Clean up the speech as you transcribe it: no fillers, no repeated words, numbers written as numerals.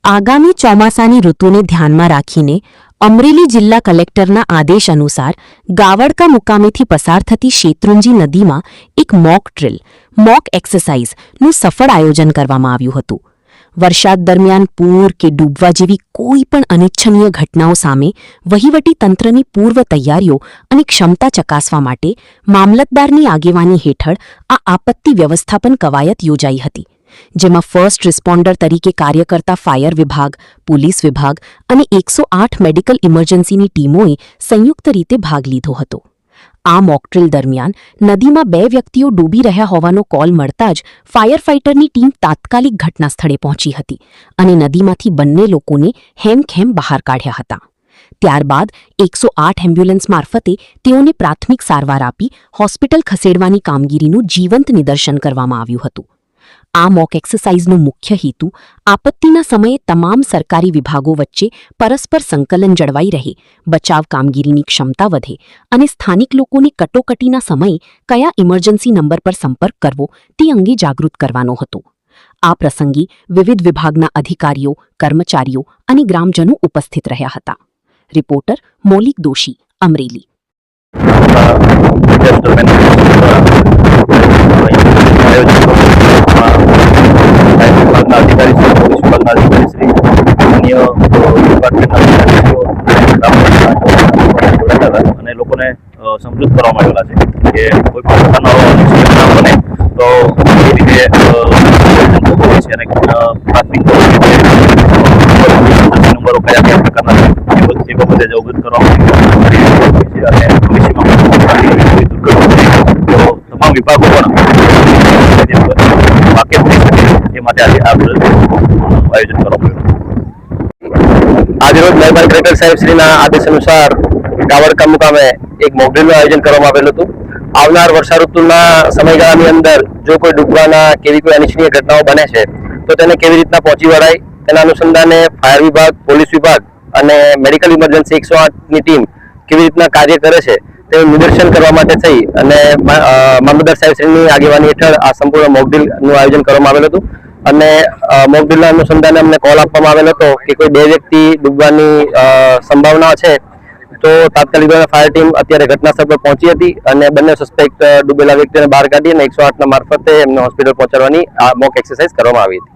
આગામી ચોમાસાની ઋતુને ધ્યાનમાં રાખીને અમરેલી જિલ્લા કલેક્ટરના આદેશ અનુસાર ગાવડકા મુકામેથી પસાર થતી શેત્રુંજી નદીમાં એક મોક ડ્રીલ મોક એક્સરસાઇઝનું સફળ આયોજન કરવામાં આવ્યું હતું. વરસાદ દરમિયાન પૂર કે ડૂબવા જેવી કોઈ પણ અનિચ્છનીય ઘટનાઓ સામે વહીવટી તંત્રની પૂર્વ તૈયારીઓ અને ક્ષમતા ચકાસવા માટે મામલતદારની આગેવાની હેઠળ આ આપત્તિ વ્યવસ્થાપન કવાયત યોજાઈ હતી, જેમાં ફર્સ્ટ રિસ્પોન્ડર તરીકે કાર્ય કરતા ફાયર વિભાગ, પોલીસ વિભાગ અને 108 મેડિકલ ઇમરજન્સીની ટીમોએ સંયુક્ત રીતે ભાગ લીધો હતો. આ મોકડ્રીલ દરમિયાન નદીમાં 2 વ્યક્તિઓ ડૂબી રહ્યા હોવાનો કોલ મળતા જ ફાયર ફાઇટરની ટીમ તાત્કાલિક ઘટના સ્થળે પહોંચી હતી અને નદીમાંથી બંને લોકોને હેમખેમ બહાર કાઢ્યા હતા. ત્યારબાદ 108 એમ્બ્યુલન્સ મારફતે તેઓને પ્રાથમિક સારવાર આપી હોસ્પિટલ ખસેડવાની કામગીરીનું જીવંત નિદર્શન કરવામાં આવ્યું હતું. આ મોક એક્સરસાઇઝનો મુખ્ય હેતુ આપત્તિના સમયે તમામ સરકારી વિભાગો વચ્ચે પરસ્પર સંકલન જળવાઈ રહે, બચાવ કામગીરીની ક્ષમતા વધે અને સ્થાનિક લોકોને કટોકટીના સમયે કયા ઇમરજન્સી નંબર પર સંપર્ક કરવો તે અંગે જાગૃત કરવાનો હતો. આ પ્રસંગે વિવિધ વિભાગના અધિકારીઓ, કર્મચારીઓ અને ગ્રામજનો ઉપસ્થિત રહ્યા હતા. રિપોર્ટર મૌલિક દોશી, અમરેલી. અને લોકોને સમૃદ્ધ કરવામાં આવેલા છે કે કોઈ પણ પ્રકારનો અનિશ્ચિત બને તો એ રીતે છે અને પ્રાથમિક નંબરો કયા કયા પ્રકારના એ બાબતે અવગત કરવામાં આવે છે અને ભવિષ્યમાં તો તમામ વિભાગો પણ વાકેફ થઈ શકે એ માટે આજે આ આયોજન કરવામાં આવ્યું. આજરોજ મહેરબાન કલેક્ટર સાહેબ શ્રીના આદેશ અનુસાર ગાવડકા મુકામે એક મોકડ્રીલનું આયોજન કરવામાં આવેલું હતું. આવનાર વર્ષા ઋતુના સમયગાળાની અંદર જો કોઈ ડૂબવાના કેવી કોઈ અનિચ્છનીય ઘટનાઓ બને છે તો તેને કેવી રીતના પહોંચી વળાય તેના અનુસંધાને ફાયર વિભાગ, પોલીસ વિભાગ અને મેડિકલ ઇમરજન્સી 108ની ટીમ કેવી રીતના કાર્ય કરે છે તેનું નિદર્શન કરવા માટે થઈ અને મામલતદાર સાહેબ શ્રીની આગેવાની હેઠળ આ સંપૂર્ણ મોકડ્રીલનું આયોજન કરવામાં આવેલું હતું. અને મોકડ્રીલના અનુસંધાને અમને કોલ આપવામાં આવેલો હતો કે કોઈ 2 વ્યક્તિ ડૂબવાની સંભાવના છે, તો તાત્કાલિક ફાયર ટીમ અત્યારે ઘટના સ્થળ પર પહોંચી હતી અને બંને સસ્પેક્ટ ડૂબેલા વ્યક્તિઓને બહાર કાઢી અને 108ના મારફતે એમને હોસ્પિટલ પહોંચાડવાની આ મોક એક્સરસાઇઝ કરવામાં આવી હતી.